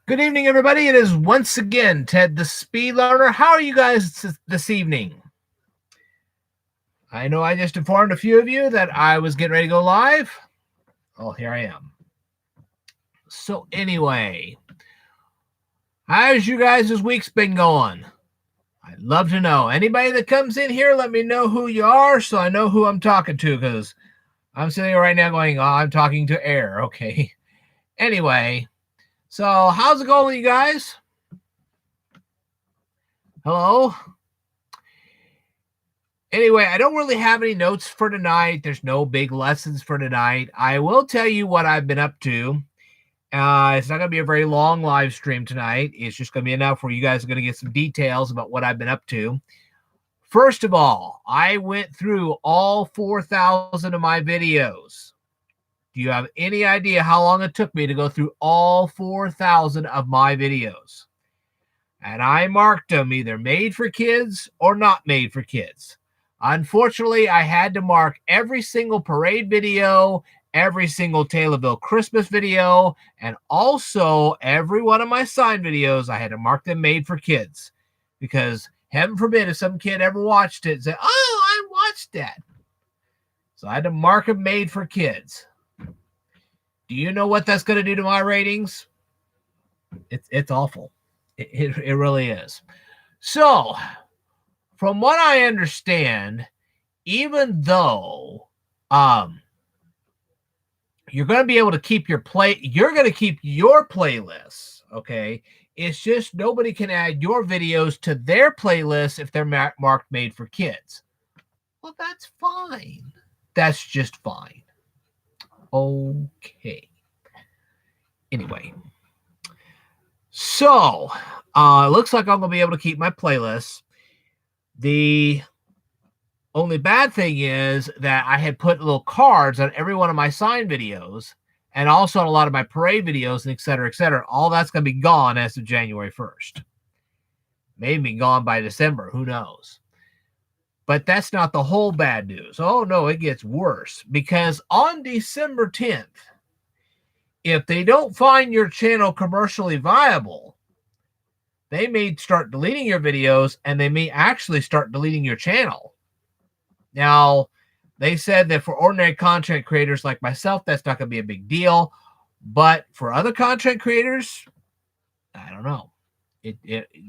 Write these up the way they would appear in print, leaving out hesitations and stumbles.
Good evening, everybody. It is once again Ted the Speed Learner. How are you guys this evening? I know I just informed a few of you that I was getting ready to go live. Oh, here I am. So anyway, how's you guys this week's been going? I'd love to know. Anybody that comes in here, let me know who you are so I know who I'm talking to, because I'm sitting here right now going, oh, I'm talking to air. Okay. Anyway, so how's it going with you guys? Hello? Anyway, I don't really have any notes for tonight. There's no big lessons for tonight. I will tell you what I've been up to. It's not going to be a very long live stream tonight. It's just going to be enough where you guys are going to get some details about what I've been up to. First of all, I went through all 4,000 of my videos. Do you have any idea how long it took me to go through all 4,000 of my videos? And I marked them either made for kids or not made for kids. Unfortunately, I had to mark every single parade video, every single Taylorville Christmas video, and also every one of my sign videos. I had to mark them made for kids, because heaven forbid if some kid ever watched it and said, oh, I watched that. So I had to mark them made for kids. Do you know what that's going to do to my ratings? It's awful. It really is. So, from what I understand, even though you're going to be able to keep your playlists, okay? It's just nobody can add your videos to their playlist if they're marked made for kids. Well, that's fine. That's just fine. Okay. Anyway. So, it looks like I'm going to be able to keep my playlists. The only bad thing is that I had put little cards on every one of my sign videos and also on a lot of my parade videos and et cetera, et cetera. All that's going to be gone as of January 1st. Maybe gone by December. Who knows? But that's not the whole bad news. Oh, no, it gets worse. Because on December 10th, if they don't find your channel commercially viable, they may start deleting your videos, and they may actually start deleting your channel. Now, they said that for ordinary content creators like myself, that's not going to be a big deal. But for other content creators, I don't know.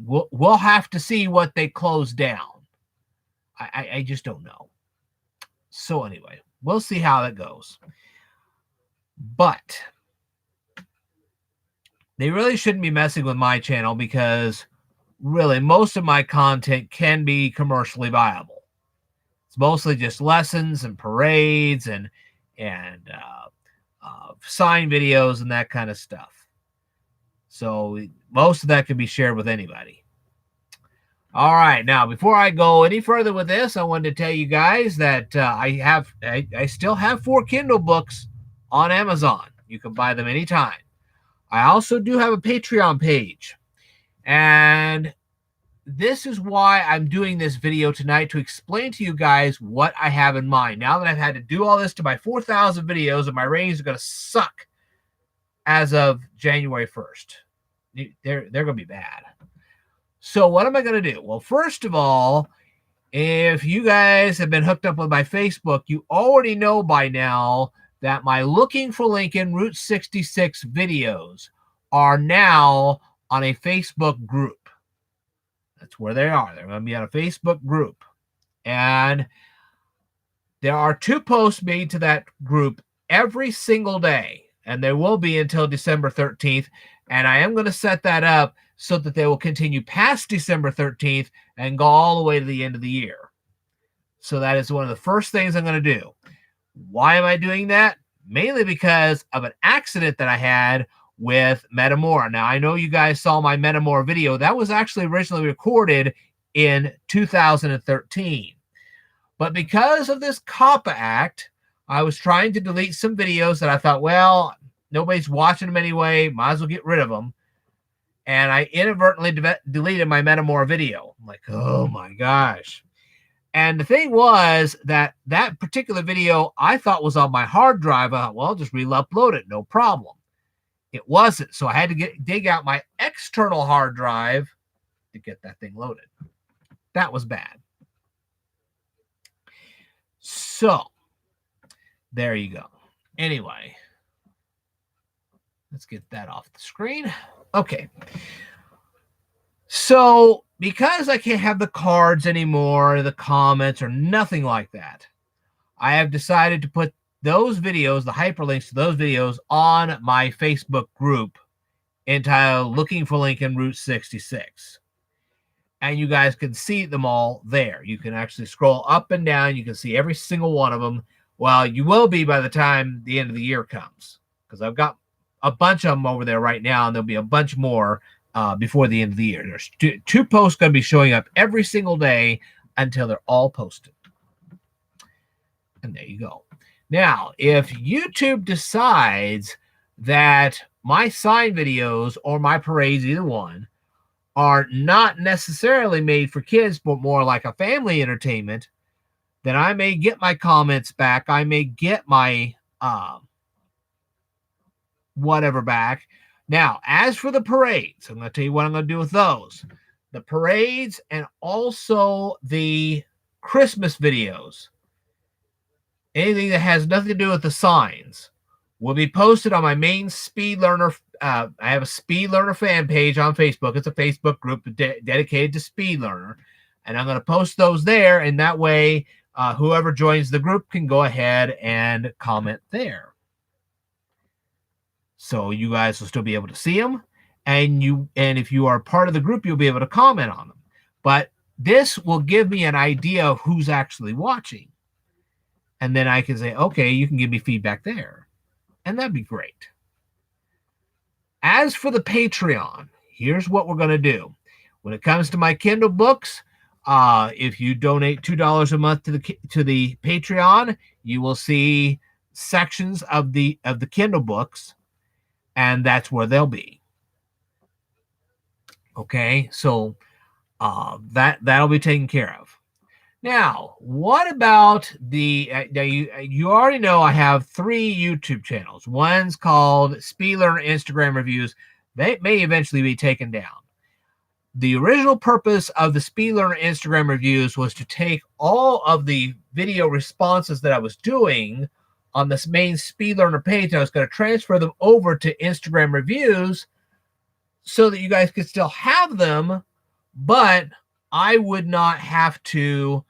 We'll have to see what they close down. I just don't know. So anyway, we'll see how that goes. But they really shouldn't be messing with my channel, because really most of my content can be commercially viable. It's mostly just lessons and parades and sign videos and that kind of stuff. So most of that can be shared with anybody. All right. Now, before I go any further with this, I wanted to tell you guys that I still have 4 Kindle books on Amazon. You can buy them anytime. I also do have a Patreon page, and this is why I'm doing this video tonight, to explain to you guys what I have in mind. Now that I've had to do all this to my 4,000 videos, and my ratings are going to suck as of January 1st. They're going to be bad. So what am I going to do? Well, first of all, if you guys have been hooked up with my Facebook, you already know by now that my Looking for Lincoln Route 66 videos are now on a Facebook group. That's where they are. They're going to be on a Facebook group. And there are 2 posts made to that group every single day. And there will be until December 13th. And I am going to set that up so that they will continue past December 13th and go all the way to the end of the year. So that is one of the first things I'm going to do. Why am I doing that? Mainly because of an accident that I had with Metamora. Now, I know you guys saw my Metamora video. That was actually originally recorded in 2013. But because of this COPPA Act, I was trying to delete some videos that I thought, well, nobody's watching them anyway. Might as well get rid of them. And I inadvertently deleted my Metamora video. I'm like, oh my gosh. And the thing was that that particular video I thought was on my hard drive. I thought, well, I'll just re-upload it, no problem. It wasn't. So I had to dig out my external hard drive to get that thing loaded. That was bad. So there you go. Anyway, let's get that off the screen. Okay. So because I can't have the cards anymore, the comments, or nothing like that, I have decided to put those videos, the hyperlinks to those videos, on my Facebook group entitled Looking for Lincoln Route 66. And you guys can see them all there. You can actually scroll up and down. You can see every single one of them. Well, you will be by the time the end of the year comes, because I've got a bunch of them over there right now, and there'll be a bunch more before the end of the year. There's two posts going to be showing up every single day until they're all posted. And there you go. Now, if YouTube decides that my sign videos or my parades, either one, are not necessarily made for kids, but more like a family entertainment, then I may get my comments back. I may get my whatever back. Now, as for the parades, I'm going to tell you what I'm going to do with those. The parades and also the Christmas videos, anything that has nothing to do with the signs, will be posted on my main Speedlearner. I have a Speedlearner fan page on Facebook. It's a Facebook group dedicated to Speedlearner. And I'm going to post those there. And that way, whoever joins the group can go ahead and comment there. So you guys will still be able to see them. And if you are part of the group, you'll be able to comment on them. But this will give me an idea of who's actually watching. And then I can say, okay, you can give me feedback there. And that'd be great. As for the Patreon, here's what we're going to do. When it comes to my Kindle books, if you donate $2 a month to the Patreon, you will see sections of the Kindle books, and that's where they'll be. Okay, so that'll be taken care of. Now, what about now you already know I have 3 YouTube channels. One's called Speedlearner Instagram Reviews. They may eventually be taken down. The original purpose of the Speedlearner Instagram Reviews was to take all of the video responses that I was doing on this main Speedlearner page, and I was going to transfer them over to Instagram Reviews so that you guys could still have them, but I would not have to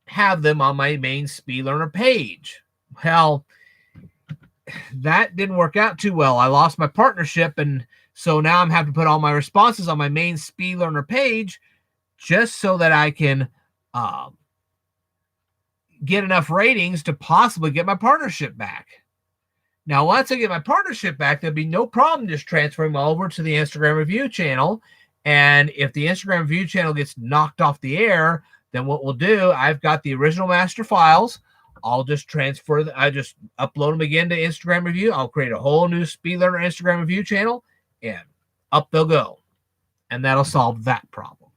have them on my main Speedlearner page. Well, that didn't work out too well. I lost my partnership, and so now I'm having to put all my responses on my main Speedlearner page just so that I can get enough ratings to possibly get my partnership back. Now, once I get my partnership back, there'll be no problem just transferring them over to the Instagram Review channel. And if the Instagram Review channel gets knocked off the air, then what we'll do, I've got the original master files. I'll just I just upload them again to Instagram Review. I'll create a whole new Speedlearner Instagram Review channel, and up they'll go. And that'll solve that problem.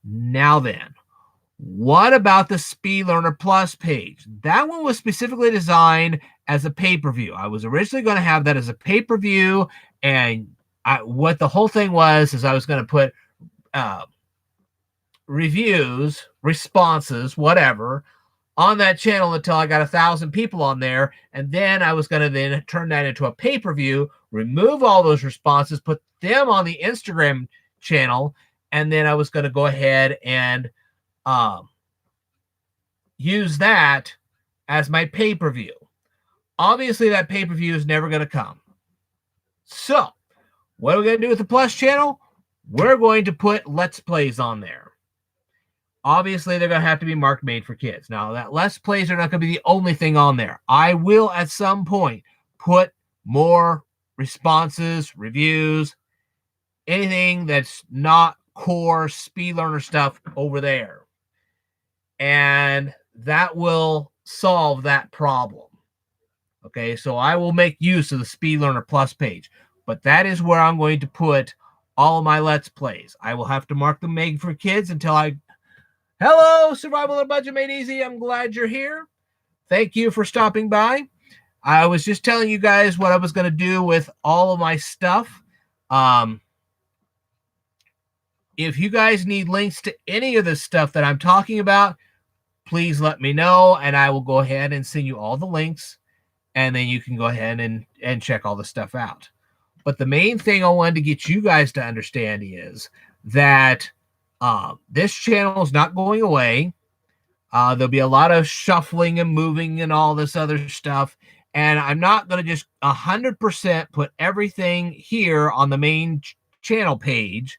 Now then, what about the Speedlearner Plus page? That one was specifically designed as a pay-per-view. I was originally going to have that as a pay-per-view, and what the whole thing was is I was going to put reviews, responses, whatever, on that channel until I got 1,000 people on there, and then I was going to then turn that into a pay-per-view, remove all those responses, put them on the Instagram channel, and then I was going to go ahead and use that as my pay-per-view. Obviously, that pay-per-view is never going to come. So, what are we going to do with the Plus channel? We're going to put Let's Plays on there. Obviously, they're going to have to be marked made for kids. Now, that Let's Plays are not going to be the only thing on there. I will, at some point, put more responses, reviews, anything that's not core Speedlearner stuff over there. And that will solve that problem. Okay, so I will make use of the Speedlearner Plus page. But that is where I'm going to put all of my Let's Plays. I will have to mark them made for kids until I... Hello, Survival on a Budget Made Easy. I'm glad you're here. Thank you for stopping by. I was just telling you guys what I was going to do with all of my stuff. If you guys need links to any of the stuff that I'm talking about, please let me know, and I will go ahead and send you all the links, and then you can go ahead and check all the stuff out. But the main thing I wanted to get you guys to understand is that this channel is not going away. There'll be a lot of shuffling and moving and all this other stuff. And I'm not going to just 100% put everything here on the main channel page,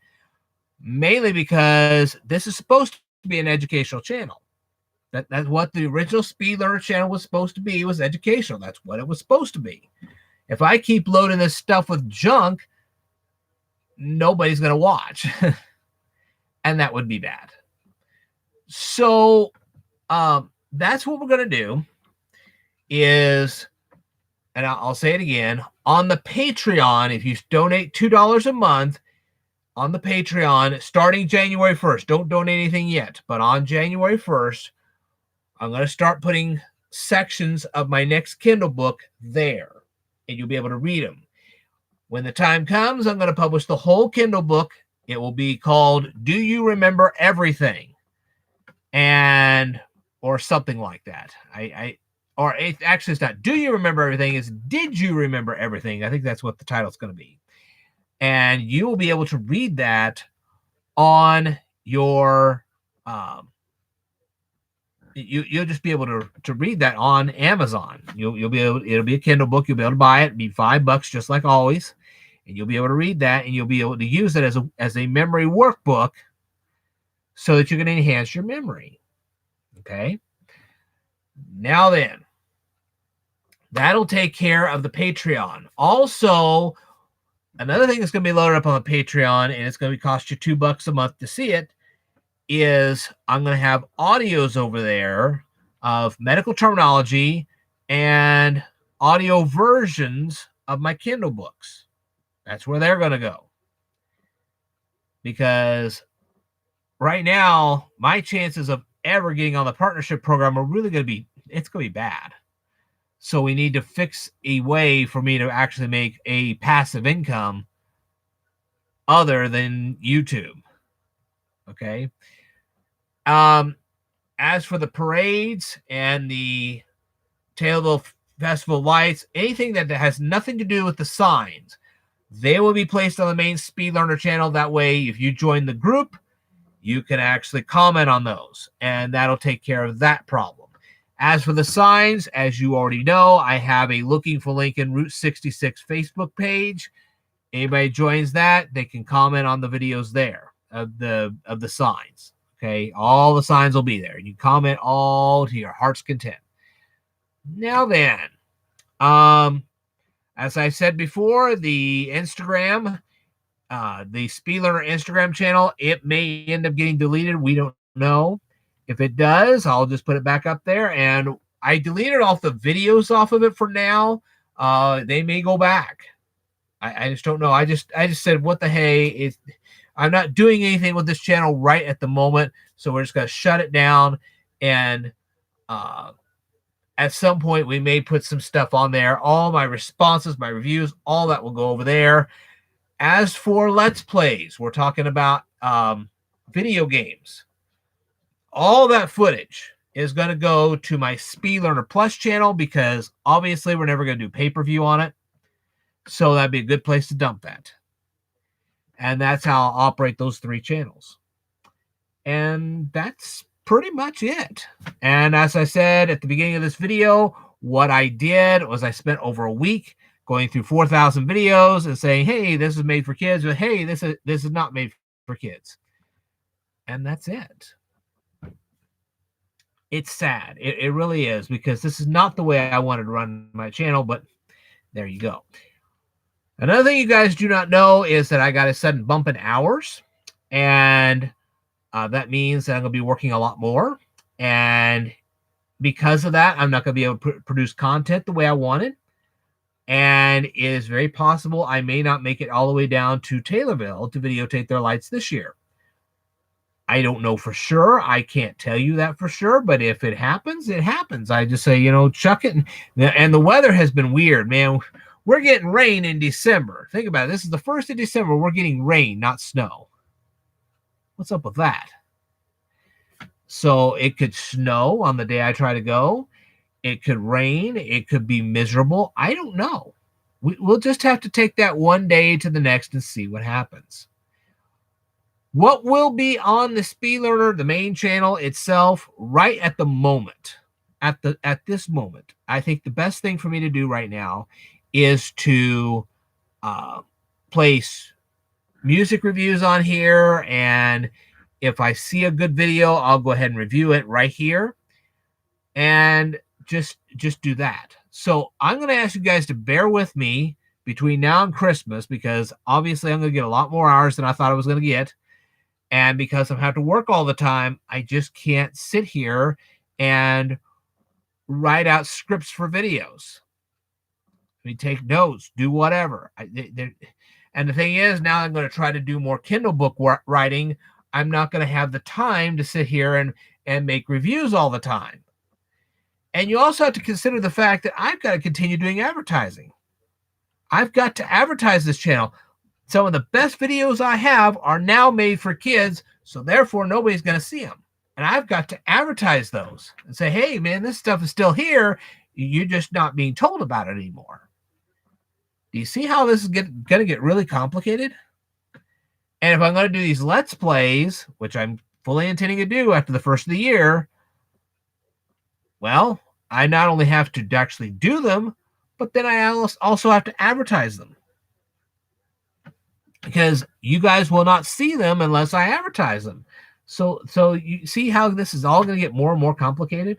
mainly because this is supposed to be an educational channel. That's what the original Speedlearner channel was supposed to be, was educational. That's what it was supposed to be. If I keep loading this stuff with junk, nobody's going to watch. And that would be bad. So that's what we're going to do is, and I'll say it again, on the Patreon, if you donate $2 a month on the Patreon, starting January 1st, don't donate anything yet, but on January 1st, I'm going to start putting sections of my next Kindle book there, and you'll be able to read them. When the time comes, I'm going to publish the whole Kindle book. It will be called Do You Remember Everything? Or something like that. Actually, it's not Do You Remember Everything? It's Did You Remember Everything? I think that's what the title's going to be. And you will be able to read that on your you'll just be able to read that on Amazon. You'll be able, it'll be a Kindle book. You'll be able to buy it. It'll be $5 just like always. And you'll be able to read that, and you'll be able to use it as a memory workbook so that you can enhance your memory. Okay. Now then, that'll take care of the Patreon. Also, another thing that's going to be loaded up on the Patreon, and it's going to cost you $2 a month to see it, is I'm going to have audios over there of medical terminology and audio versions of my Kindle books. That's where they're going to go. Because right now, my chances of ever getting on the partnership program are really going to be, it's going to be bad. So we need to fix a way for me to actually make a passive income other than YouTube. Okay. As for the parades and the Taylorville Festival lights, anything that has nothing to do with the signs, they will be placed on the main Speedlearner channel. That way, if you join the group, you can actually comment on those, and that'll take care of that problem. As for the signs, as you already know, I have a Looking for Lincoln Route 66 Facebook page. Anybody joins that, they can comment on the videos there of the signs. Okay, all the signs will be there. You comment all to your heart's content. Now then, as I said before, the Instagram, the Speedlearner Instagram channel, it may end up getting deleted. We don't know. If it does, I'll just put it back up there. And I deleted off the videos off of it for now. They may go back. I just don't know. I just said, what the hey? I'm not doing anything with this channel right at the moment, so we're just going to shut it down. And at some point, we may put some stuff on there. All my responses, my reviews, all that will go over there. As for Let's Plays, we're talking about video games. All that footage is going to go to my Speedlearner Plus channel because obviously we're never going to do pay-per-view on it. So that'd be a good place to dump that. And that's how I'll operate those 3 channels. And that's pretty much it. And as I said at the beginning of this video, what I did was I spent over a week going through 4,000 videos and saying, hey, this is made for kids, but hey, this is not made for kids. And that's it. It's sad. It really is, because this is not the way I wanted to run my channel, but there you go. Another thing you guys do not know is that I got a sudden bump in hours, and that means that I'm going to be working a lot more. And because of that, I'm not going to be able to produce content the way I wanted. And it is very possible I may not make it all the way down to Taylorville to videotape their lights this year. I don't know for sure. I can't tell you that for sure, but if it happens, it happens. I just say, chuck it. And the weather has been weird, man. We're getting rain in December. Think about it. This is the 1st of December. We're getting rain, not snow. What's up with that? So it could snow on the day I try to go. It could rain. It could be miserable. I don't know. We'll just have to take that one day to the next and see what happens. What will be on the Speedlearner, the main channel itself, right at the moment, at this moment, I think the best thing for me to do right now is to place music reviews on here, and if I see a good video, I'll go ahead and review it right here, and just do that. So I'm going to ask you guys to bear with me between now and Christmas, because obviously I'm going to get a lot more hours than I thought I was going to get. And because I have to work all the time, I just can't sit here and write out scripts for videos. I mean, take notes, do whatever. And the thing is, now I'm going to try to do more Kindle book writing. I'm not going to have the time to sit here and make reviews all the time. And you also have to consider the fact that I've got to continue doing advertising. I've got to advertise this channel. Some of the best videos I have are now made for kids, so therefore nobody's going to see them. And I've got to advertise those and say, hey, man, this stuff is still here. You're just not being told about it anymore. Do you see how this is going to get really complicated? And if I'm going to do these Let's Plays, which I'm fully intending to do after the 1st of the year, well, I not only have to actually do them, but then I also have to advertise them. Because you guys will not see them unless I advertise them. So you see how this is all going to get more and more complicated?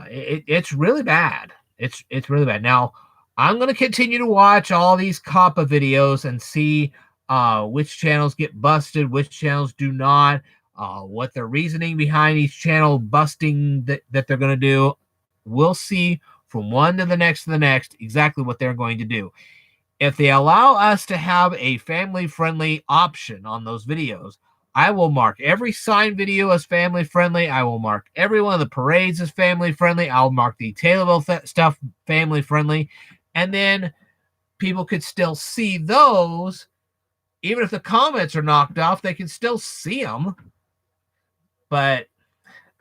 It's really bad. It's really bad. Now, I'm going to continue to watch all these COPPA videos and see which channels get busted, which channels do not, what the reasoning behind each channel busting that they're going to do. We'll see from one to the next exactly what they're going to do. If they allow us to have a family-friendly option on those videos, I will mark every sign video as family-friendly. I will mark every one of the parades as family-friendly. I'll mark the Taylorville stuff family-friendly. And then people could still see those. Even if the comments are knocked off, they can still see them. But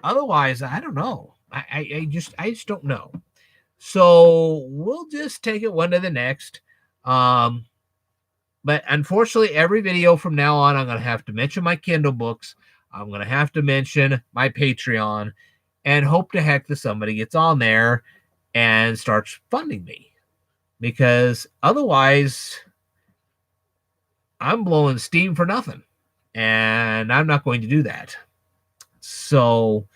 otherwise, I don't know. I just don't know. So we'll just take it one to the next. But unfortunately, every video from now on, I'm going to have to mention my Kindle books. I'm going to have to mention my Patreon, and hope to heck that somebody gets on there and starts funding me, because otherwise I'm blowing steam for nothing, and I'm not going to do that. So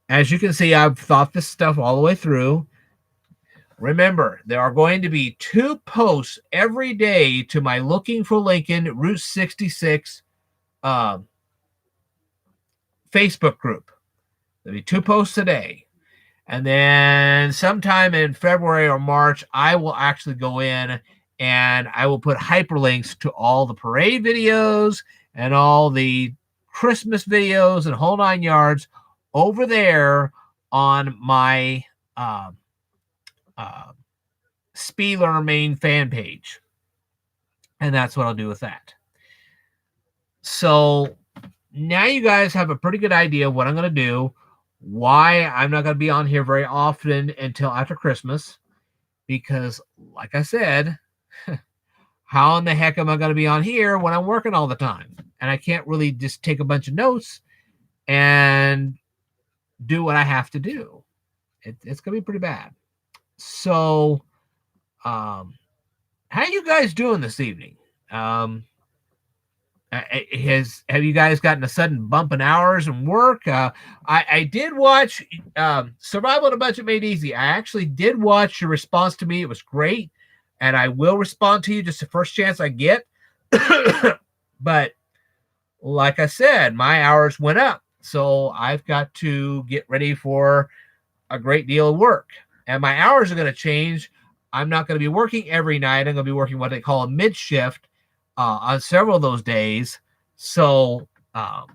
as you can see, I've thought this stuff all the way through. Remember, there are going to be 2 posts every day to my Looking for Lincoln Route 66 Facebook group. There'll be 2 posts a day. And then sometime in February or March, I will actually go in and I will put hyperlinks to all the parade videos and all the Christmas videos and whole 9 yards over there on my Speedlearner main fan page. And that's what I'll do with that. So now you guys have a pretty good idea of what I'm going to do, why I'm not going to be on here very often until after Christmas, because like I said, how in the heck am I going to be on here when I'm working all the time? And I can't really just take a bunch of notes and do what I have to do. It's going to be pretty bad. So, how you guys doing this evening? Have you guys gotten a sudden bump in hours and work? I did watch Survival on a Budget Made Easy. I actually did watch your response to me. It was great, and I will respond to you just the first chance I get. But like I said, my hours went up, so I've got to get ready for a great deal of work. And my hours are going to change. I'm not going to be working every night. I'm going to be working what they call a mid shift on several of those days. So Um,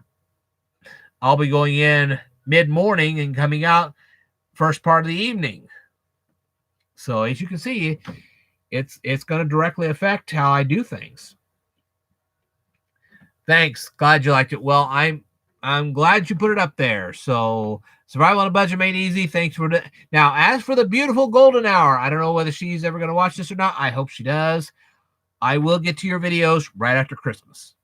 I'll be going in mid-morning and coming out first part of the evening. So as you can see, it's going to directly affect how I do things. Thanks. Glad you liked it. Well, I'm glad you put it up there. So Survival on a Budget Made Easy. Thanks for the. Now, as for the beautiful golden hour, I don't know whether she's ever going to watch this or not. I hope she does. I will get to your videos right after Christmas.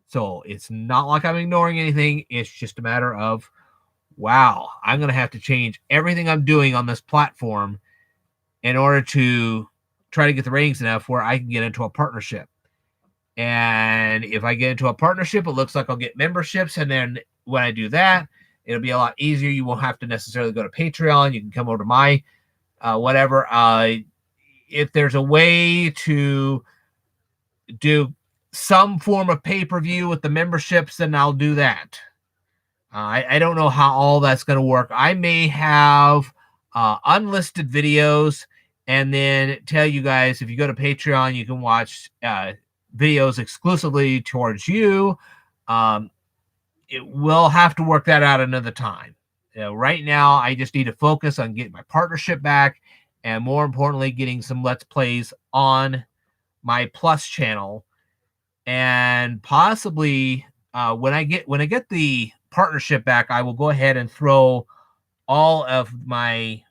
So it's not like I'm ignoring anything. It's just a matter of, wow, I'm going to have to change everything I'm doing on this platform in order to try to get the ratings enough where I can get into a partnership. And if I get into a partnership, it looks like I'll get memberships. And then when I do that, it'll be a lot easier. You won't have to necessarily go to Patreon. You can come over to my whatever. If there's a way to do some form of pay-per-view with the memberships, then I'll do that. I don't know how all that's going to work. I may have unlisted videos and then tell you guys, if you go to Patreon, you can watch videos exclusively towards you. It will have to work that out another time. Right now, I just need to focus on getting my partnership back, and more importantly, getting some Let's Plays on my Plus channel. And possibly when I get the partnership back, I will go ahead and throw all of my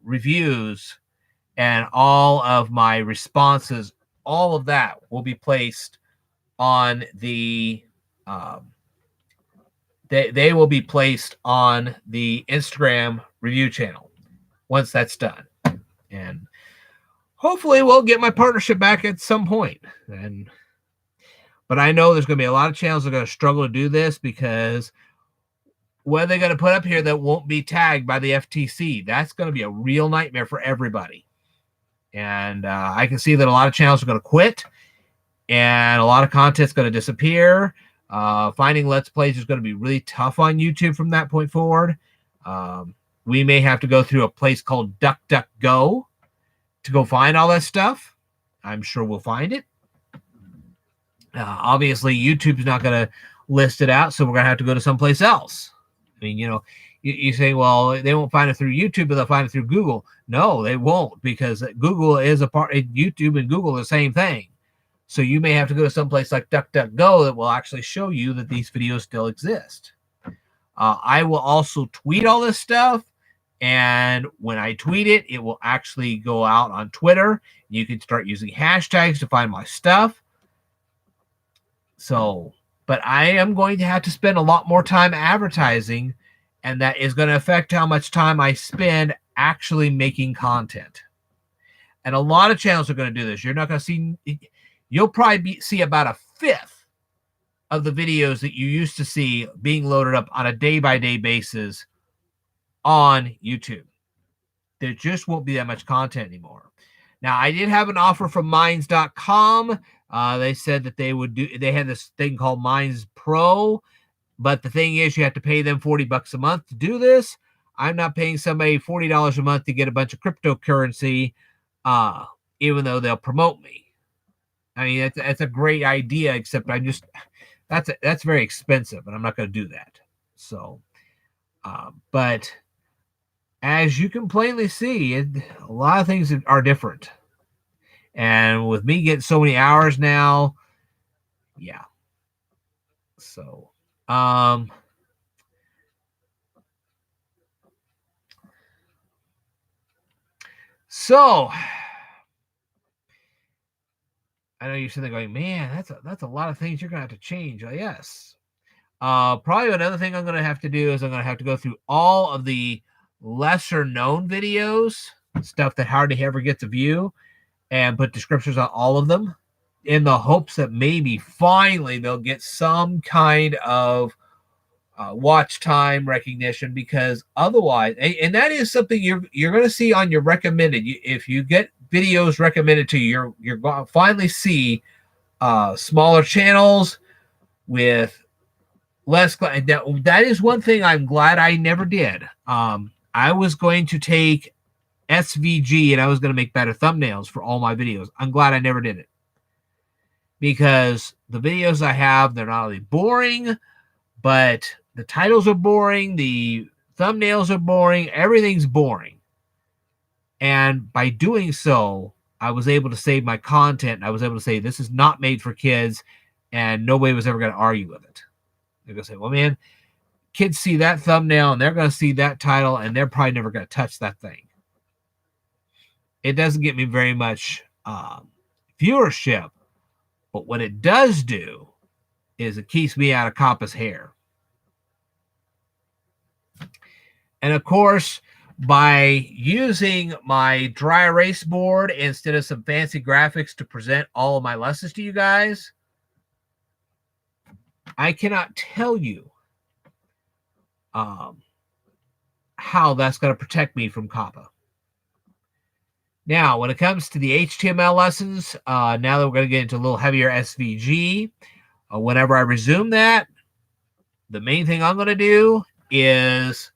reviews and all of my responses, all of that will be placed on the they will be placed on the Instagram review channel once that's done. And hopefully we'll get my partnership back at some point. But I know there's going to be a lot of channels that are going to struggle to do this, because what are they going to put up here that won't be tagged by the FTC? That's going to be a real nightmare for everybody. And I can see that a lot of channels are going to quit, and a lot of content's going to disappear. Finding Let's Plays is going to be really tough on YouTube from that point forward. We may have to go through a place called DuckDuckGo to go find all that stuff. I'm sure we'll find it. Obviously, YouTube's not going to list it out, so we're going to have to go to someplace else. I mean, you say, well, they won't find it through YouTube, but they'll find it through Google. No, they won't, because Google is a part. YouTube and Google are the same thing. So you may have to go to someplace like DuckDuckGo that will actually show you that these videos still exist. I will also tweet all this stuff, and when I tweet it, it will actually go out on Twitter. You can start using hashtags to find my stuff. So, but I am going to have to spend a lot more time advertising, and that is going to affect how much time I spend actually making content. And a lot of channels are going to do this. You're not going to see, you'll probably see about a fifth of the videos that you used to see being loaded up on a day-by-day basis on YouTube. There just won't be that much content anymore. Now, I did have an offer from Minds.com. They said that they had this thing called Minds Pro, but the thing is, you have to pay them $40 a month to do this. I'm not paying somebody $40 a month to get a bunch of cryptocurrency, even though they'll promote me. I mean, that's a great idea, except that's very expensive, and I'm not going to do that. So, but as you can plainly see, a lot of things are different. And with me getting so many hours now, yeah. So, I know you're sitting there going, man, that's a lot of things you're going to have to change. Yes. Probably another thing I'm going to have to do is I'm going to have to go through all of the lesser known videos, stuff that hardly ever gets a view, and put descriptions on all of them in the hopes that maybe finally they'll get some kind of watch time recognition, because otherwise, and that is something you're going to see on your recommended. If you get videos recommended to you, you're going to finally see smaller channels with less. That is one thing I'm glad I never did. I was going to take SVG and I was going to make better thumbnails for all my videos. I'm glad I never did it. because the videos I have, they're not only boring, but the titles are boring, the thumbnails are boring, everything's boring. And by doing so, I was able to save my content. I was able to say, this is not made for kids, and nobody was ever going to argue with it. They're going to say, well, man, kids see that thumbnail, and they're going to see that title, and they're probably never going to touch that thing. It doesn't get me very much viewership, but what it does do is it keeps me out of COPPA's hair. And of course, by using my dry erase board instead of some fancy graphics to present all of my lessons to you guys, I cannot tell you how that's going to protect me from COPPA. Now, when it comes to the HTML lessons, now that we're going to get into a little heavier SVG, whenever I resume that, the main thing I'm going to do is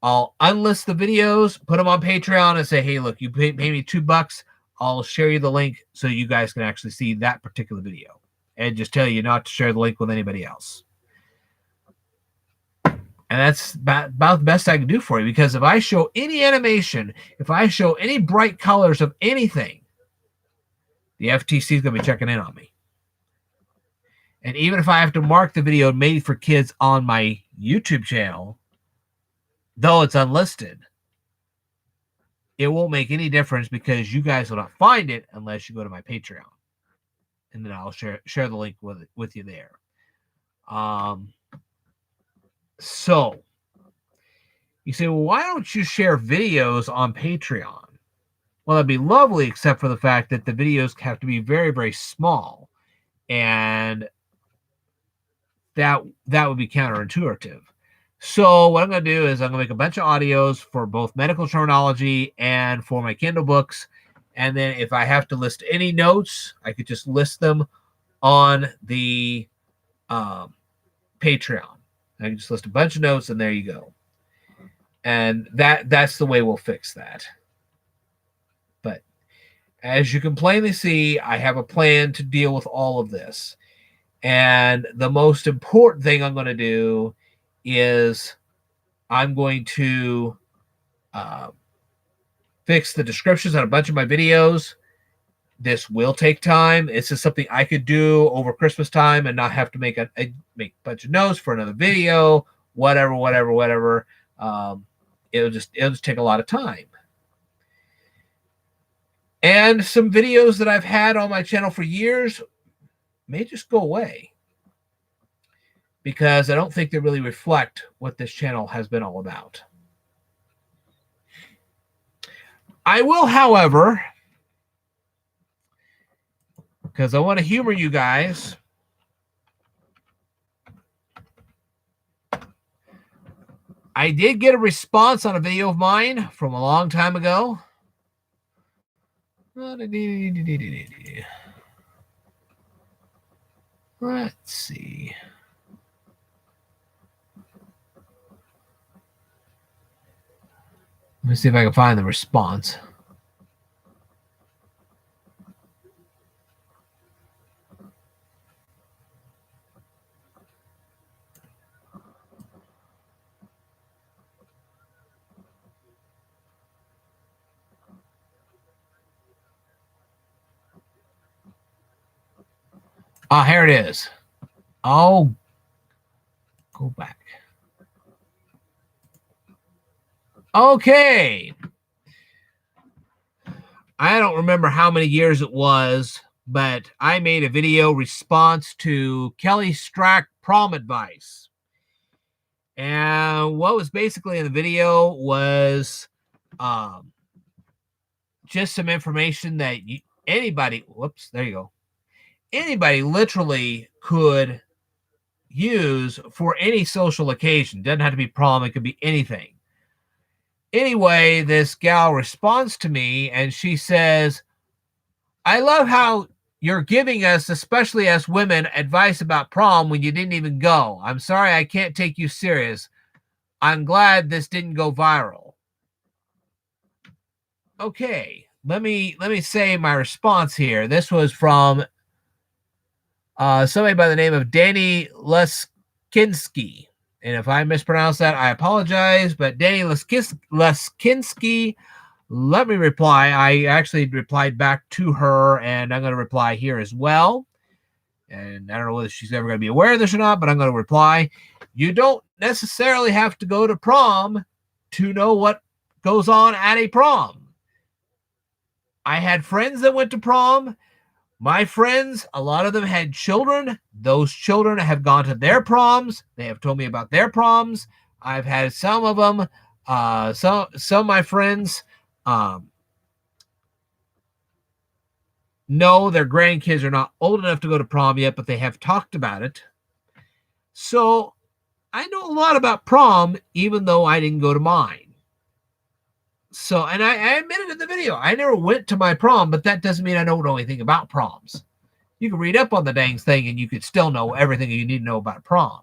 I'll unlist the videos, put them on Patreon, and say, hey, look, you pay me $2. I'll share you the link so you guys can actually see that particular video. And just tell you not to share the link with anybody else. And that's about the best I can do for you, because if I show any animation, if I show any bright colors of anything, the FTC is going to be checking in on me. And even if I have to mark the video made for kids on my YouTube channel, though it's unlisted, it won't make any difference, because you guys will not find it unless you go to my Patreon. And then I'll share the link with you there. So, you say, well, why don't you share videos on Patreon? Well, that'd be lovely, except for the fact that the videos have to be very, very small. And that would be counterintuitive. So what I'm going to do is I'm going to make a bunch of audios for both medical terminology and for my Kindle books. And then if I have to list any notes, I could just list them on the Patreon. I can just list a bunch of notes, and there you go. And that's the way we'll fix that. But as you can plainly see, I have a plan to deal with all of this. And the most important thing I'm going to do is I'm going to fix the descriptions on a bunch of my videos. This will take time. It's just something I could do over Christmas time and not have to make a bunch of notes for another video, whatever. It'll just take a lot of time. And some videos that I've had on my channel for years may just go away, because I don't think they really reflect what this channel has been all about. I will, however, because I want to humor you guys, I did get a response on a video of mine from a long time ago. Let's see. Let me see if I can find the response. Ah, here it is. I'll go back. Okay. I don't remember how many years it was, but I made a video response to Kelly Strack prom advice. And what was basically in the video was just some information that anybody literally could use for any social occasion. Doesn't have to be prom, it could be anything. Anyway, this gal responds to me and she says, I love how you're giving us, especially as women, advice about prom when you didn't even go. I'm sorry I can't take you serious. I'm glad this didn't go viral. Okay, let me say my response here. This was from Somebody by the name of Danny Leskinsky. And if I mispronounce that, I apologize. But Danny Leskinsky, let me reply. I actually replied back to her, and I'm going to reply here as well. And I don't know whether she's ever going to be aware of this or not, but I'm going to reply. You don't necessarily have to go to prom to know what goes on at a prom. I had friends that went to prom. My friends, a lot of them had children. Those children have gone to their proms. They have told me about their proms. I've had some of them. Some of my friends know their grandkids are not old enough to go to prom yet, but they have talked about it. So I know a lot about prom, even though I didn't go to mine. So, and I admitted in the video, I never went to my prom, but that doesn't mean I don't know anything about proms. You can read up on the dang thing and you could still know everything you need to know about prom.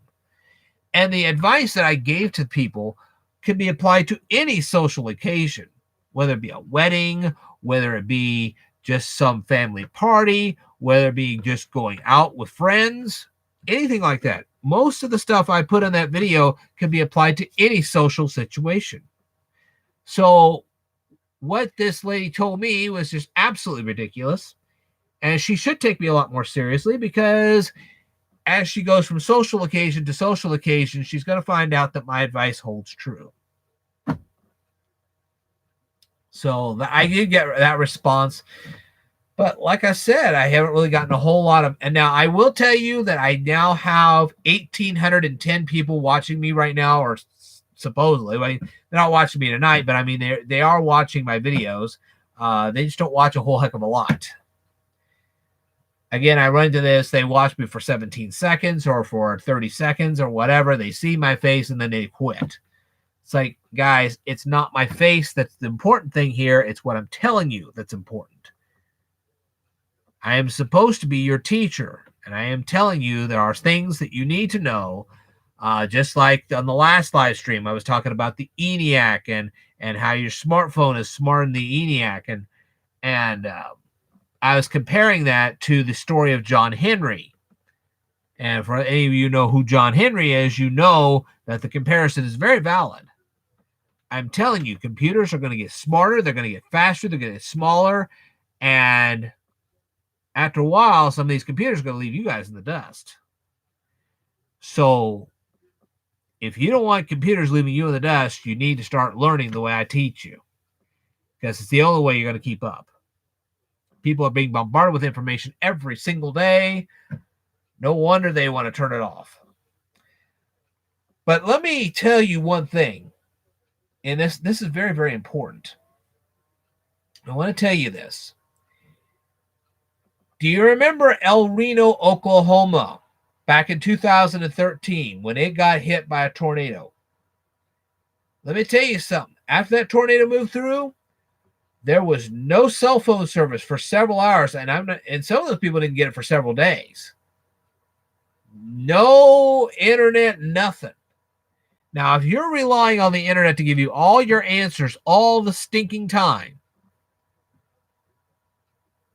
And the advice that I gave to people can be applied to any social occasion, whether it be a wedding, whether it be just some family party, whether it be just going out with friends, anything like that. Most of the stuff I put in that video can be applied to any social situation. So what this lady told me was just absolutely ridiculous. And she should take me a lot more seriously, because as she goes from social occasion to social occasion, she's going to find out that my advice holds true. So I did get that response. But like I said, I haven't really gotten a whole lot of, and now I will tell you that I now have 1,810 people watching me right now, or supposedly. I mean, they're not watching me tonight, but I mean, they are watching my videos. They just don't watch a whole heck of a lot. Again, I run into this. They watch me for 17 seconds or for 30 seconds or whatever. They see my face and then they quit. It's like, guys, it's not my face that's the important thing here. It's what I'm telling you that's important. I am supposed to be your teacher, and I am telling you there are things that you need to know. Just like on the last live stream, I was talking about the ENIAC and how your smartphone is smarter than the ENIAC. And I was comparing that to the story of John Henry. And for any of you who know who John Henry is, you know that the comparison is very valid. I'm telling you, computers are going to get smarter. They're going to get faster. They're going to get smaller. And after a while, some of these computers are going to leave you guys in the dust. So if you don't want computers leaving you in the dust, you need to start learning the way I teach you, because it's the only way you're going to keep up. People are being bombarded with information every single day. No wonder they want to turn it off. But let me tell you one thing, and this is very, very important. I want to tell you this. Do you remember El Reno, Oklahoma, back in 2013 when it got hit by a tornado? Let me tell you something. After that tornado moved through, there was no cell phone service for several hours, and some of those people didn't get it for several days. No internet, nothing. Now, if you're relying on the internet to give you all your answers all the stinking time,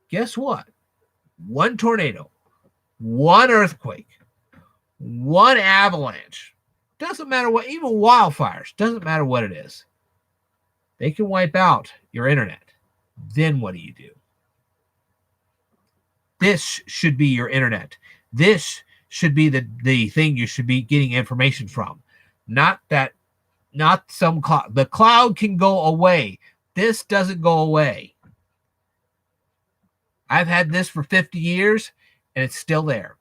guess what? One tornado, one earthquake, one avalanche, doesn't matter what, even wildfires, doesn't matter what it is. They can wipe out your internet. Then what do you do? This should be your internet. This should be the thing you should be getting information from. Not some cloud. The cloud can go away. This doesn't go away. I've had this for 50 years, and it's still there.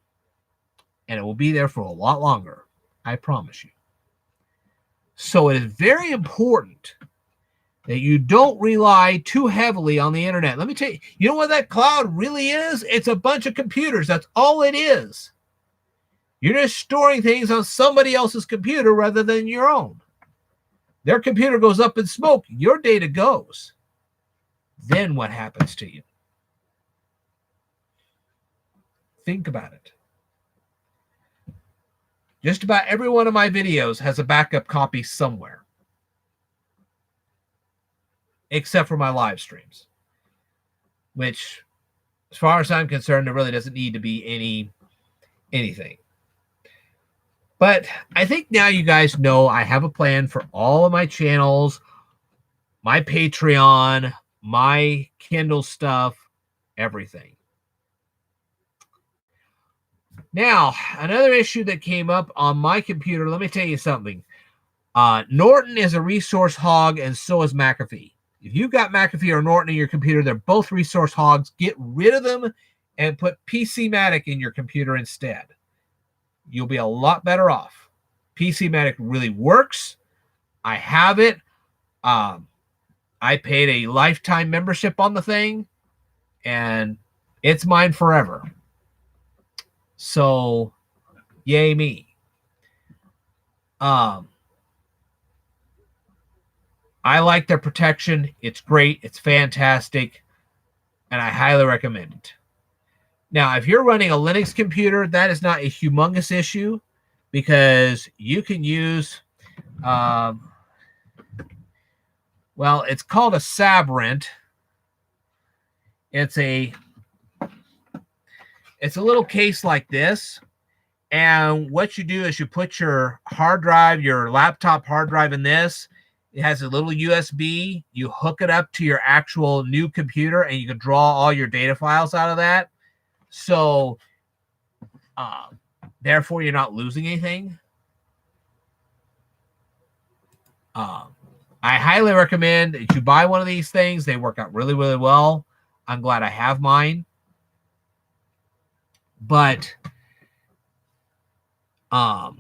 And it will be there for a lot longer. I promise you. So it is very important that you don't rely too heavily on the internet. Let me tell you, you know what that cloud really is? It's a bunch of computers. That's all it is. You're just storing things on somebody else's computer rather than your own. Their computer goes up in smoke. Your data goes. Then what happens to you? Think about it. Just about every one of my videos has a backup copy somewhere, except for my live streams, which, as far as I'm concerned, there really doesn't need to be any anything. But I think now you guys know I have a plan for all of my channels, my Patreon, my Kindle stuff, everything. Now, another issue that came up on my computer, let me tell you something. Norton is a resource hog, and so is McAfee. If you've got McAfee or Norton in your computer, they're both resource hogs. Get rid of them and put PCmatic in your computer instead. You'll be a lot better off. PCmatic really works. I have it. I paid a lifetime membership on the thing, and it's mine forever. So, yay me. I like their protection. It's great. It's fantastic. And I highly recommend it. Now, if you're running a Linux computer, that is not a humongous issue because you can use, well, it's called a Sabrent. It's a little case like this. And what you do is you put your hard drive, your laptop hard drive in this. It has a little USB. You hook it up to your actual new computer, and you can draw all your data files out of that. So, therefore, you're not losing anything. I highly recommend that you buy one of these things. They work out really, really well. I'm glad I have mine. But, trying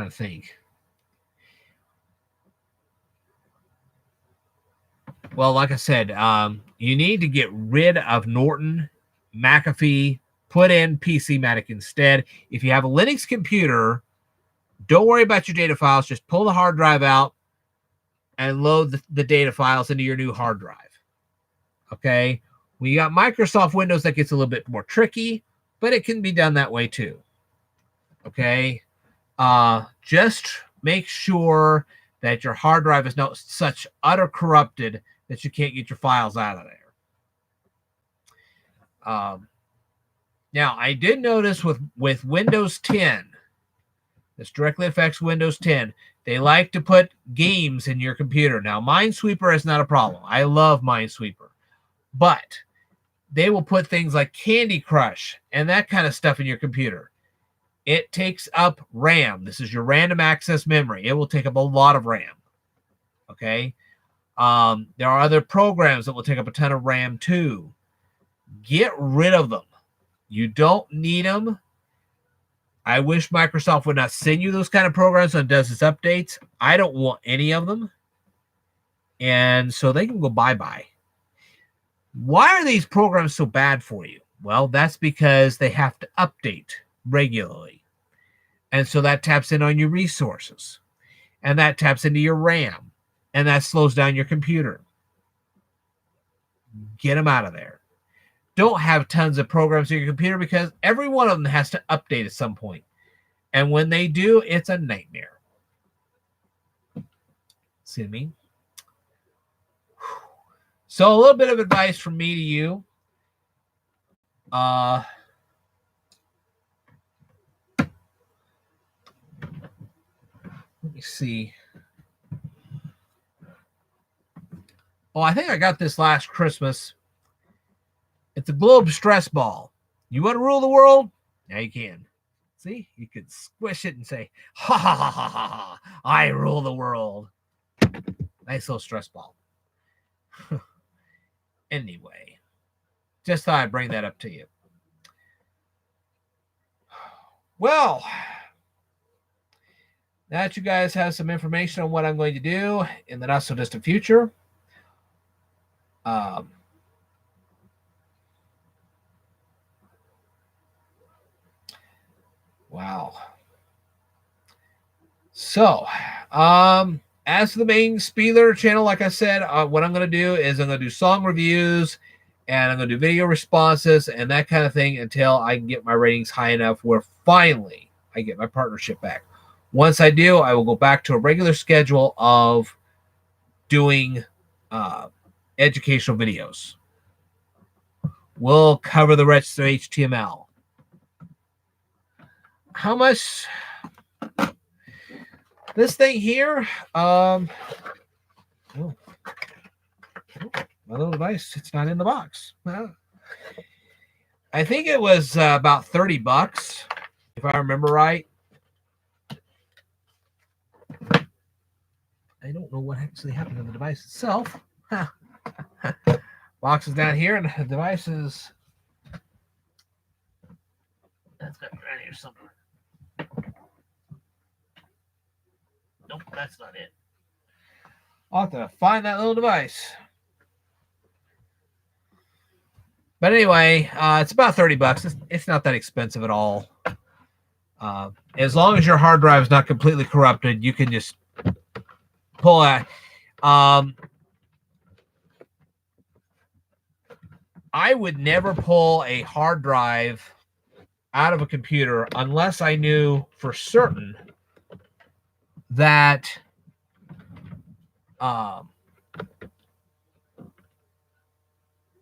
to think. Well, like I said, you need to get rid of Norton, McAfee, put in PCmatic instead. If you have a Linux computer, don't worry about your data files. Just pull the hard drive out and load the data files into your new hard drive. Okay? When you got Microsoft Windows, that gets a little bit more tricky, but it can be done that way too. Okay? Just make sure that your hard drive is not such utter corrupted that you can't get your files out of there. Now, I did notice with Windows 10, this directly affects Windows 10, they like to put games in your computer. Now, Minesweeper is not a problem. I love Minesweeper. But they will put things like Candy Crush and that kind of stuff in your computer. It takes up RAM. This is your random access memory. It will take up a lot of RAM. Okay? There are other programs that will take up a ton of RAM too. Get rid of them. You don't need them. I wish Microsoft would not send you those kind of programs when it does its updates. I don't want any of them. And so they can go bye-bye. Why are these programs so bad for you? Well, that's because they have to update regularly. And so that taps in on your resources. And that taps into your RAM. And that slows down your computer. Get them out of there. Don't have tons of programs in your computer because every one of them has to update at some point. And when they do, it's a nightmare. See what I mean? So a little bit of advice from me to you. Let me see. Oh, I think I got this last Christmas. It's a globe stress ball. You want to rule the world? Yeah, you can. See? You could squish it and say, ha, ha, ha, ha, ha, ha. I rule the world. Nice little stress ball. Anyway, just thought I'd bring that up to you. Well, now that you guys have some information on what I'm going to do in the not so distant future, wow. So, as for the main Speedlearner channel, like I said, what I'm going to do is I'm going to do song reviews and I'm going to do video responses and that kind of thing until I can get my ratings high enough where finally I get my partnership back. Once I do, I will go back to a regular schedule of doing educational videos. We'll cover the rest of HTML. How much? This thing here, oh, my little device, it's not in the box. I think it was about $30, if I remember right. I don't know what actually happened to the device itself. Box is down here, and the device is... That's got right here somewhere. Nope, that's not it. I'll have to find that little device. But anyway, it's about $30. It's not that expensive at all. As long as your hard drive is not completely corrupted, you can just pull that. I would never pull a hard drive out of a computer unless I knew for certain that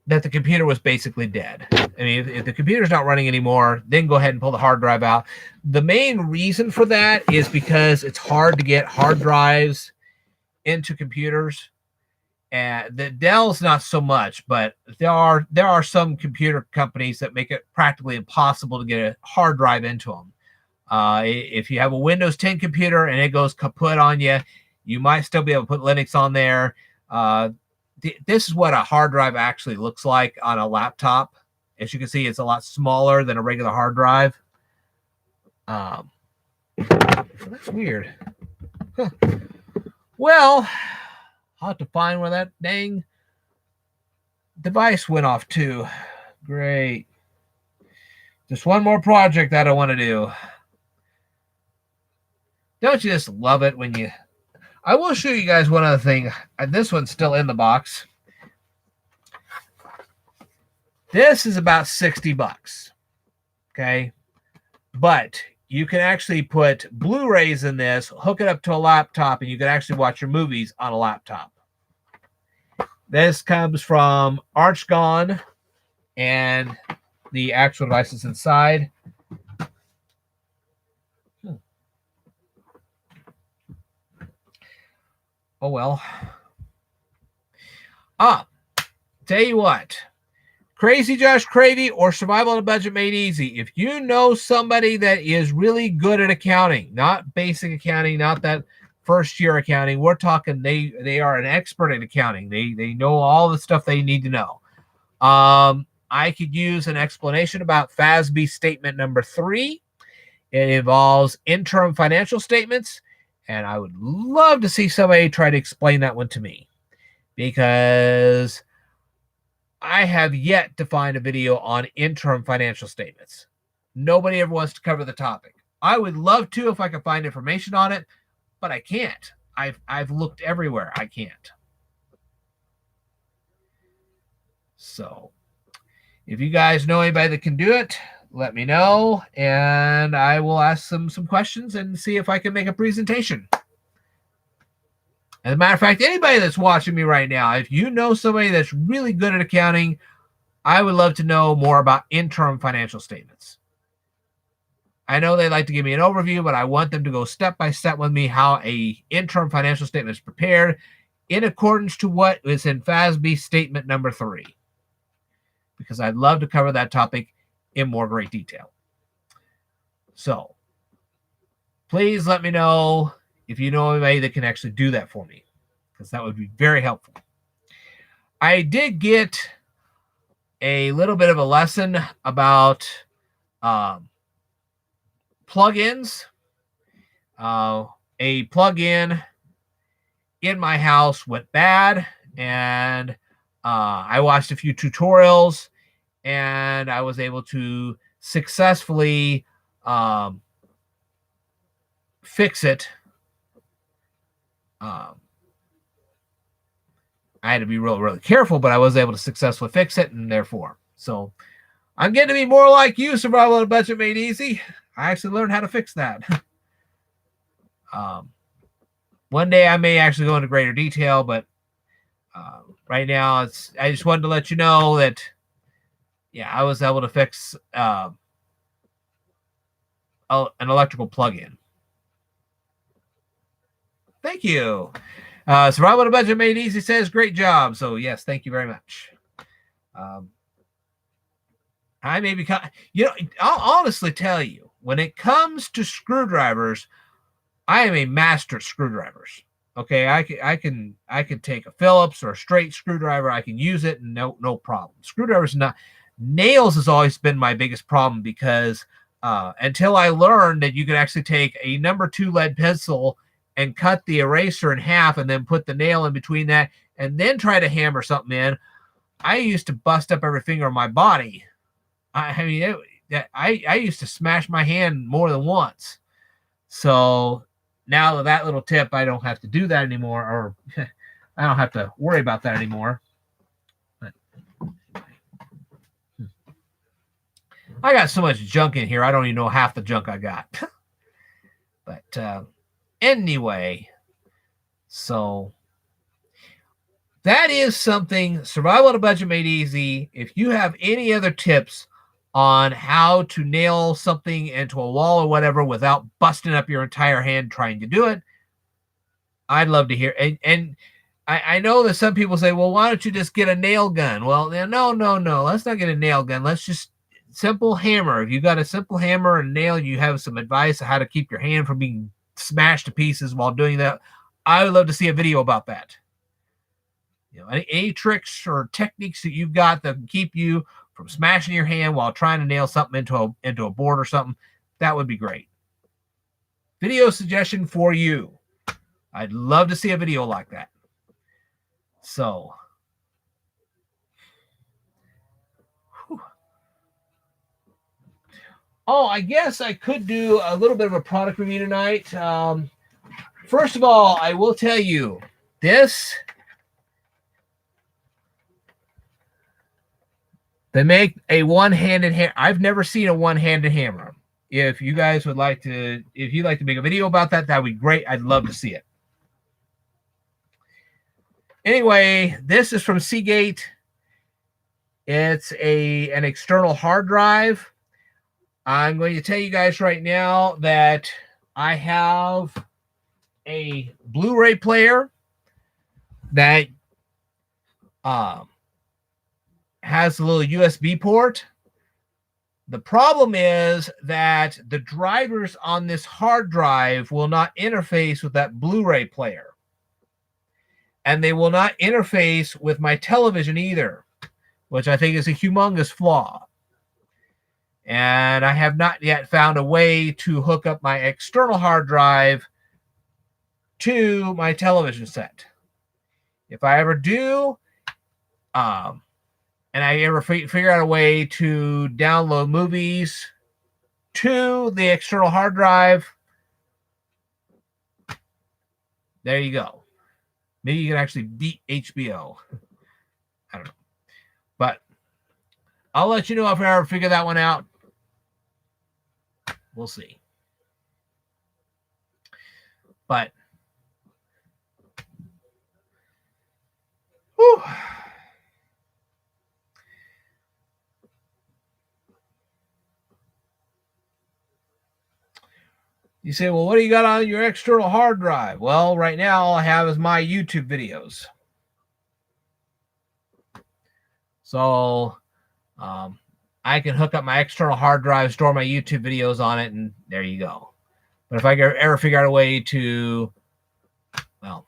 that the computer was basically dead. I mean, if the computer's not running anymore, then go ahead and pull the hard drive out. The main reason for that is because it's hard to get hard drives into computers. And the Dell's not so much, but there are some computer companies that make it practically impossible to get a hard drive into them. If you have a Windows 10 computer and it goes kaput on you, you might still be able to put Linux on there. This is what a hard drive actually looks like on a laptop. As you can see, it's a lot smaller than a regular hard drive. That's weird. Huh. Well, I'll have to find where that dang device went off to. Great. Just one more project that I want to do. Don't you just love it when you... I will show you guys one other thing. This one's still in the box. This is about $60. Okay. But you can actually put Blu-rays in this, hook it up to a laptop, and you can actually watch your movies on a laptop. This comes from Archgone, and the actual device is inside. Oh, well. Tell you what. Crazy Josh Cravey or Survival on a Budget Made Easy. If you know somebody that is really good at accounting, not basic accounting, not that first year accounting, we're talking they are an expert at accounting. They know all the stuff they need to know. I could use an explanation about FASB statement number 3. It involves interim financial statements, and I would love to see somebody try to explain that one to me, because I have yet to find a video on interim financial statements. Nobody ever wants to cover the topic. I would love to if I could find information on it, but I can't. I've looked everywhere. I can't. So if you guys know anybody that can do it, let me know, and I will ask them some questions and see if I can make a presentation. As a matter of fact, anybody that's watching me right now, if you know somebody that's really good at accounting, I would love to know more about interim financial statements. I know they like to give me an overview, but I want them to go step by step with me how a interim financial statement is prepared in accordance to what is in FASB statement number 3. Because I'd love to cover that topic in more great detail. So please let me know if you know anybody that can actually do that for me, because that would be very helpful. I did get a little bit of a lesson about plugins. A plugin in my house went bad, and I watched a few tutorials, and I was able to successfully fix it. I had to be really careful, but I was able to successfully fix it, and therefore. So I'm getting to be more like you, Survival on a Budget Made Easy. I actually learned how to fix that. One day I may actually go into greater detail, but Right now, I just wanted to let you know that, yeah, I was able to fix an electrical plug-in. Thank you. Survival on a Budget Made Easy says, great job. So, yes, thank you very much. I may be, I'll honestly tell you, when it comes to screwdrivers, I am a master at screwdrivers. Okay, I can take a Phillips or a straight screwdriver. I can use it, and no problem. Screwdrivers not nails has always been my biggest problem because until I learned that you can actually take a number 2 lead pencil and cut the eraser in half, and then put the nail in between that, and then try to hammer something in, I used to bust up every finger on my body. I mean, I used to smash my hand more than once. So now that little tip, I don't have to do that anymore, or I don't have to worry about that anymore. But I got so much junk in here, I don't even know half the junk I got. But anyway, so that is something, Survival on a Budget Made Easy. If you have any other tips on how to nail something into a wall or whatever without busting up your entire hand trying to do it, I'd love to hear. And I know that some people say, well, why don't you just get a nail gun? Well, no. Let's not get a nail gun. Let's just simple hammer. If you got a simple hammer and nail, you have some advice on how to keep your hand from being smashed to pieces while doing that, I would love to see a video about that. Any tricks or techniques that you've got that can keep you from smashing your hand while trying to nail something into a board or something, that would be great. Video suggestion for you. I'd love to see a video like that. So, whew. Oh, I guess I could do a little bit of a product review tonight. First of all, I will tell you, they make a one-handed hammer. I've never seen a one-handed hammer. If you guys would like to, if you'd like to make a video about that, that would be great. I'd love to see it. Anyway, this is from Seagate. It's an external hard drive. I'm going to tell you guys right now that I have a Blu-ray player that has a little USB port. The problem is that the drivers on this hard drive will not interface with that Blu-ray player. And they will not interface with my television either, which I think is a humongous flaw. And I have not yet found a way to hook up my external hard drive to my television set. If I ever do, and I ever figure out a way to download movies to the external hard drive, there you go. Maybe you can actually beat HBO. I don't know. But I'll let you know if I ever figure that one out. We'll see. But whew. You say, well, what do you got on your external hard drive? Well, right now all I have is my YouTube videos. So I can hook up my external hard drive, store my YouTube videos on it, and there you go. But if I ever figure out a way to, well,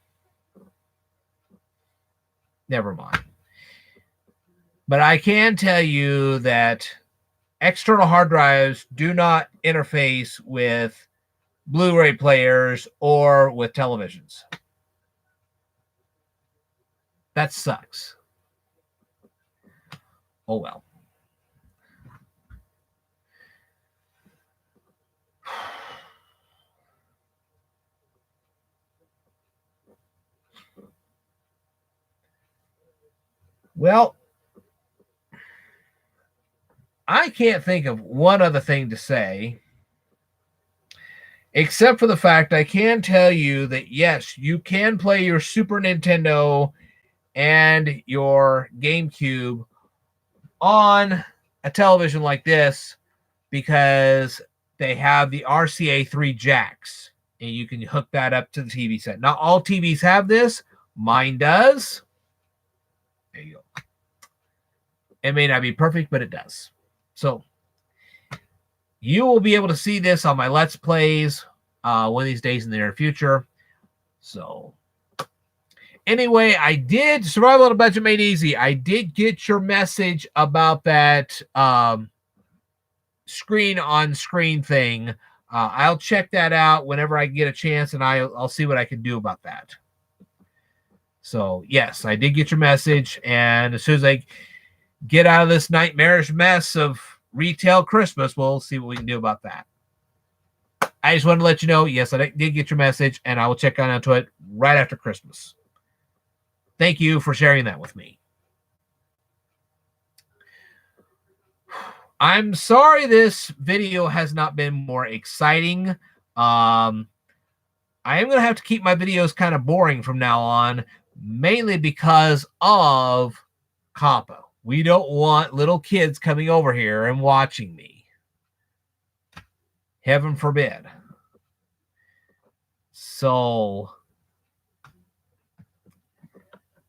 never mind. But I can tell you that external hard drives do not interface with Blu-ray players or with televisions. That sucks. Oh well. Well, I can't think of one other thing to say, except for the fact I can tell you that, yes, you can play your Super Nintendo and your GameCube on a television like this, because they have the RCA3 jacks, and you can hook that up to the TV set. Not all TVs have this. Mine does. There you go. It may not be perfect, but it does. So you will be able to see this on my Let's Plays one of these days in the near future. So anyway, I did Survival on a Budget Made Easy. I did get your message about that screen-on-screen thing. I'll check that out whenever I get a chance, and I'll see what I can do about that. So yes, I did get your message, and as soon as I get out of this nightmarish mess of retail Christmas, we'll see what we can do about that. I just wanted to let you know, yes, I did get your message, and I will check on into it right after Christmas. Thank you for sharing that with me. I'm sorry this video has not been more exciting. I am going to have to keep my videos kind of boring from now on, mainly because of COPPA. We don't want little kids coming over here and watching me. Heaven forbid. So,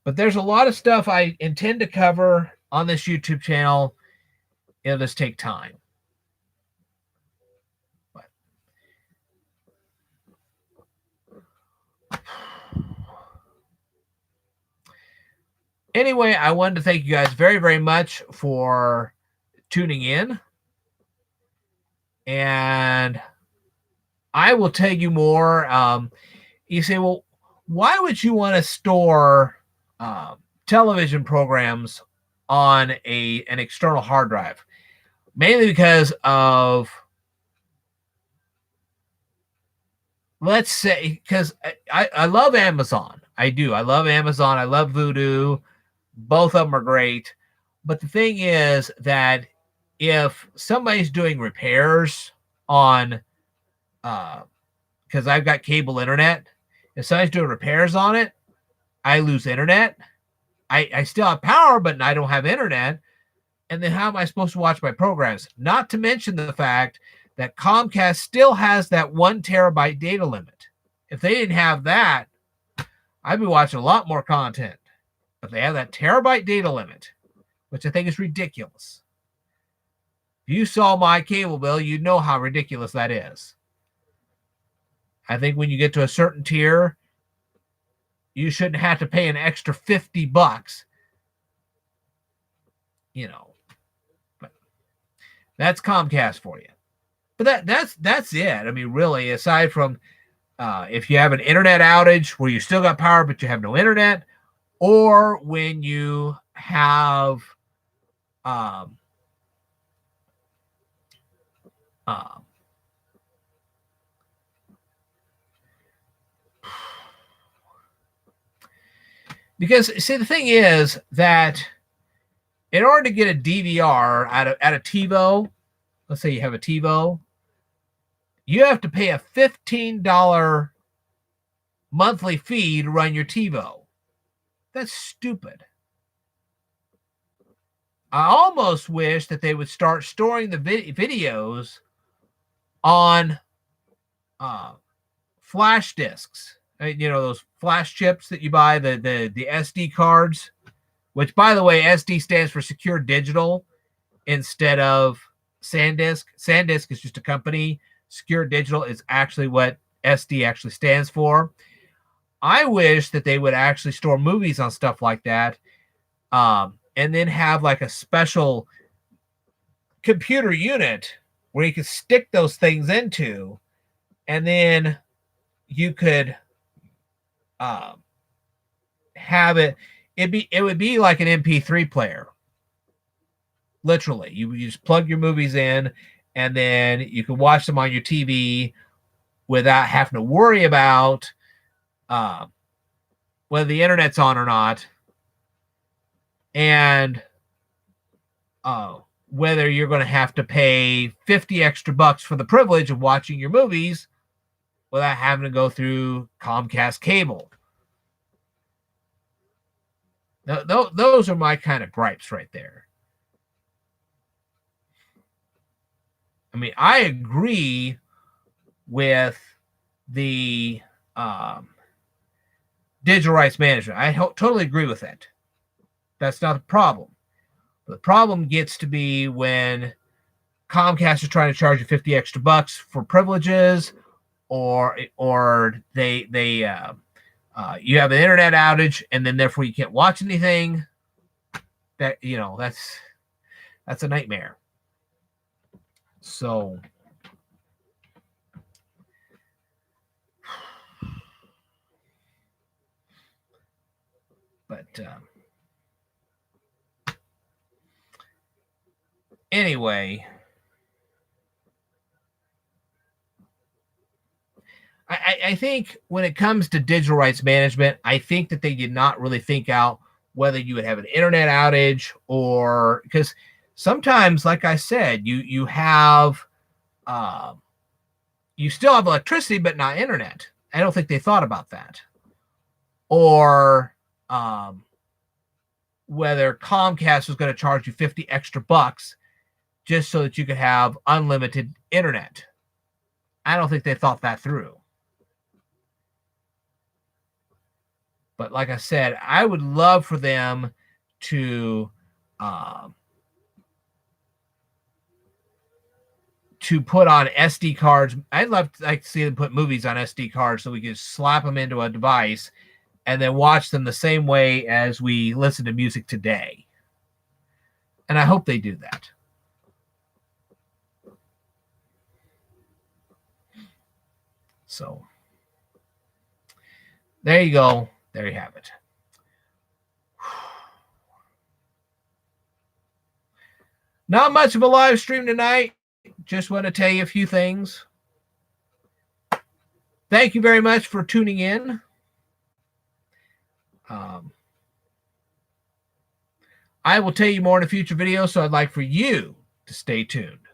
but there's a lot of stuff I intend to cover on this YouTube channel. It'll just take time. But anyway, I wanted to thank you guys very, very much for tuning in. And I will tell you more. You say, well, why would you want to store television programs on an external hard drive? Mainly because of, let's say, because I love Amazon. I do. I love Amazon. I love Voodoo. Both of them are great. But the thing is that if somebody's doing repairs on, because I've got cable internet, if somebody's doing repairs on it, I lose internet. I still have power, but I don't have internet. And then how am I supposed to watch my programs? Not to mention the fact that Comcast still has that 1 terabyte data limit. If they didn't have that, I'd be watching a lot more content. But they have that terabyte data limit, which I think is ridiculous. If you saw my cable bill, you'd know how ridiculous that is. I think when you get to a certain tier, you shouldn't have to pay an extra $50. You know. But that's Comcast for you. But that's it. I mean, really, aside from if you have an internet outage where you still got power but you have no internet, or when you have because see, the thing is that in order to get a DVR out of TiVo, let's say you have a TiVo, you have to pay a $15 monthly fee to run your TiVo. That's stupid. I almost wish that they would start storing the videos on flash disks. You know, those flash chips that you buy, the SD cards, which, by the way, SD stands for Secure Digital instead of SanDisk. SanDisk is just a company. Secure Digital is actually what SD actually stands for. I wish that they would actually store movies on stuff like that, and then have like a special computer unit where you could stick those things into, and then you could have it. It would be like an MP3 player. Literally, you just plug your movies in, and then you can watch them on your TV without having to worry about whether the internet's on or not, and whether you're going to have to pay $50 extra for the privilege of watching your movies without having to go through Comcast cable. Those are my kind of gripes right there. I mean, I agree with the digital rights management. I totally agree with that. That's not the problem. The problem gets to be when Comcast is trying to charge you 50 extra bucks for privileges, or they you have an internet outage and then therefore you can't watch anything. That, you know, that's a nightmare. So but anyway, I think when it comes to digital rights management, I think that they did not really think out whether you would have an internet outage, or because sometimes, like I said, you have you still have electricity but not internet. I don't think they thought about that. Or whether Comcast was going to charge you 50 extra bucks just so that you could have unlimited internet. I don't think they thought that through. But like I said, I would love for them to put on SD cards. I'd love to like see them put movies on SD cards so we could slap them into a device and then watch them the same way as we listen to music today. And I hope they do that. So there you go. There you have it. Not much of a live stream tonight. Just want to tell you a few things. Thank you very much for tuning in. I will tell you more in a future video, so I'd like for you to stay tuned.